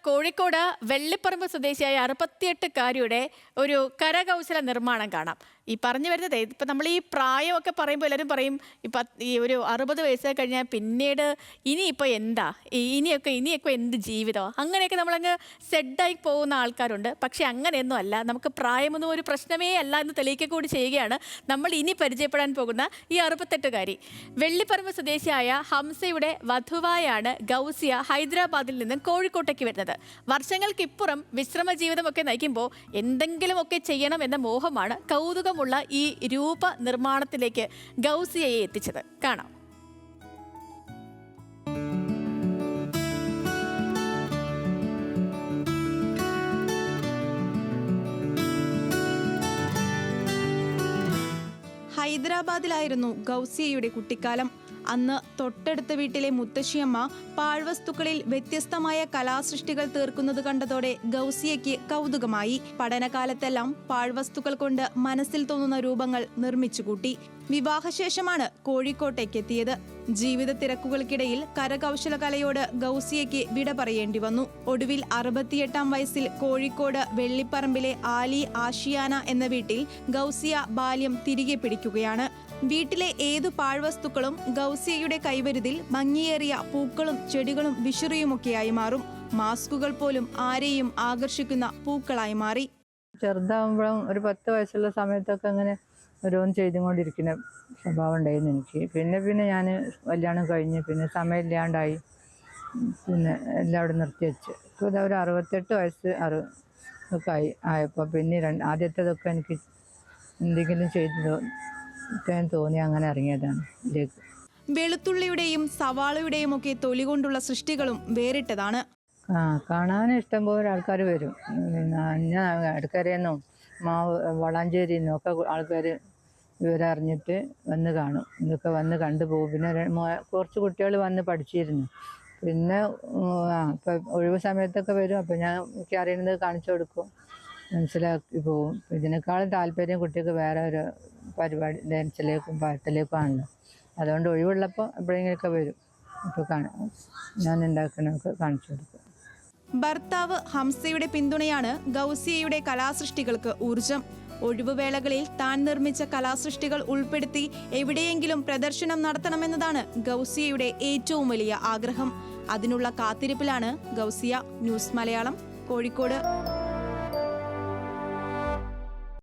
കോഴിക്കോട് വെള്ളിപ്പറമ്പ് സ്വദേശിയായ 68-കാരിയുടെ ഒരു കരകൗശല നിർമ്മാണം കാണാം. ഈ പറഞ്ഞു വരുന്നത് ഇപ്പം നമ്മൾ ഈ പ്രായമൊക്കെ പറയുമ്പോൾ എല്ലാവരും പറയും ഈ ഒരു 60 വയസ്സ് കഴിഞ്ഞാൽ പിന്നീട് ഇനിയിപ്പോൾ എന്താ, ഇനിയൊക്കെ എന്ത് ജീവിതമോ, അങ്ങനെയൊക്കെ നമ്മളങ്ങ് സെഡായി പോകുന്ന ആൾക്കാരുണ്ട്. പക്ഷെ അങ്ങനെയൊന്നും അല്ല, നമുക്ക് പ്രായമൊന്നും ഒരു പ്രശ്നമേ അല്ല എന്ന് തെളിയിക്കുക കൂടി ചെയ്യുകയാണ് നമ്മൾ ഇനി പരിചയപ്പെടാൻ പോകുന്ന ഈ 68-കാരി. വെള്ളിപ്പറമ്പ് സ്വദേശിയായ ഹംസയുടെ വധുവായാണ് ഗൗസിയ ഹൈദരാബാദിൽ നിന്ന് കോഴിക്കോട്ടേക്ക് വരുന്നത്. വർഷങ്ങൾക്കിപ്പുറം വിശ്രമ ജീവിതമൊക്കെ നയിക്കുമ്പോൾ എന്തെങ്കിലുമൊക്കെ ചെയ്യണം എന്ന മോഹമാണ് കൗതുകമുള്ള ഈ രൂപ നിർമ്മാണത്തിലേക്ക് ഗൗസിയയെ എത്തിച്ചത്. കാണാം. ഹൈദരാബാദിലായിരുന്നു ഗൗസിയയുടെ കുട്ടിക്കാലം. അന്ന് തൊട്ടടുത്ത വീട്ടിലെ മുത്തശ്ശിയമ്മ പാഴ്വസ്തുക്കളിൽ വ്യത്യസ്തമായ കലാസൃഷ്ടികൾ തീർക്കുന്നത് കണ്ടതോടെ ഗൗസിയയ്ക്ക് കൗതുകമായി. പഠനകാലത്തെല്ലാം പാഴ്വസ്തുക്കൾ കൊണ്ട് മനസ്സിൽ തോന്നുന്ന രൂപങ്ങൾ നിർമ്മിച്ചു കൂട്ടി. വിവാഹശേഷമാണ് കോഴിക്കോട്ടേക്ക് എത്തിയത്. ജീവിത തിരക്കുകൾക്കിടയിൽ കരകൗശല കലയോട് ഗൗസിയയ്ക്ക് വിട പറയേണ്ടി വന്നു. ഒടുവിൽ 68-ാം വയസ്സിൽ കോഴിക്കോട് വെള്ളിപ്പറമ്പിലെ ആലി ആഷിയാന എന്ന വീട്ടിൽ ഗൗസിയ ബാല്യം തിരികെ പിടിക്കുകയാണ്. വീട്ടിലെ ഏതു പാഴ്വസ്തുക്കളും ഗൗസിയയുടെ കൈവരുതിൽ ഭംഗിയേറിയ പൂക്കളും ചെടികളും വിഷുറിയുമൊക്കെയായി മാറും. മാസ്കുകൾ പോലും ആരെയും ആകർഷിക്കുന്ന പൂക്കളായി മാറി. ചെറുതാകുമ്പോഴും ഒരു 10 വയസ്സുള്ള സമയത്തൊക്കെ അങ്ങനെ ഓരോന്ന് ചെയ്തുകൊണ്ടിരിക്കുന്ന സ്വഭാവം ഉണ്ടായിരുന്നു എനിക്ക്. പിന്നെ ഞാൻ കല്യാണം കഴിഞ്ഞ് പിന്നെ സമയമില്ലാണ്ടായി, പിന്നെ എല്ലാവരും നിർത്തി വെച്ച്. ഇപ്പോൾ ഇതാ ഒരു 68 വയസ്സ് ഒക്കെ ആയപ്പോൾ പിന്നെ ആദ്യത്തേതൊക്കെ എനിക്ക് എന്തെങ്കിലും ചെയ്തു തോന്നി അങ്ങനെ ഇറങ്ങിയതാണ് ഇതിലേക്ക്. വെളുത്തുള്ളിയുടെയും സവാളയുടെയും ഒക്കെ തൊലി കൊണ്ടുള്ള സൃഷ്ടികളും വേറിട്ടതാണ്. കാണാൻ ഇഷ്ടംപോലെ ആൾക്കാർ വരും. പിന്നെ അടുക്കരയെന്നും വളാഞ്ചേരിയിൽ നിന്നും ഒക്കെ ആൾക്കാർ വിവരറിഞ്ഞിട്ട് വന്ന് കാണും. ഇതൊക്കെ വന്ന് കണ്ടുപോകും. പിന്നെ കുറച്ച് കുട്ടികൾ വന്ന് പഠിച്ചിരുന്നു. പിന്നെ ഇപ്പം ഒഴിവ് സമയത്തൊക്കെ വരും. അപ്പം ഞാൻ എനിക്ക് അറിയുന്നത് കാണിച്ചു കൊടുക്കും, മനസ്സിലാക്കി പോകും. ഇതിനേക്കാളും താല്പര്യം കുട്ടിക്ക് വേറെ ഒരു പരിപാടി ഡാൻസിലേക്കും പാട്ടിലേക്കും ആണല്ലോ. അതുകൊണ്ട് ഒഴിവുള്ളപ്പോൾ എപ്പോഴെങ്കിലുമൊക്കെ വരും. ഇപ്പോൾ ഞാൻ ഉണ്ടാക്കുന്നതൊക്കെ കാണിച്ചു കൊടുക്കും. ഭർത്താവ് ഹംസയുടെ പിന്തുണയാണ് ഗൗസിയയുടെ കലാസൃഷ്ടികൾക്ക് ഊർജം. ഒഴിവുവേളകളിൽ താൻ നിർമ്മിച്ച കലാസൃഷ്ടികൾ ഉൾപ്പെടുത്തി എവിടെയെങ്കിലും പ്രദർശനം നടത്തണമെന്നതാണ് ഗൗസിയയുടെ ഏറ്റവും വലിയ ആഗ്രഹം. അതിനുള്ള കാത്തിരിപ്പിലാണ് ഗൗസിയ. ന്യൂസ് മലയാളം, കോഴിക്കോട്.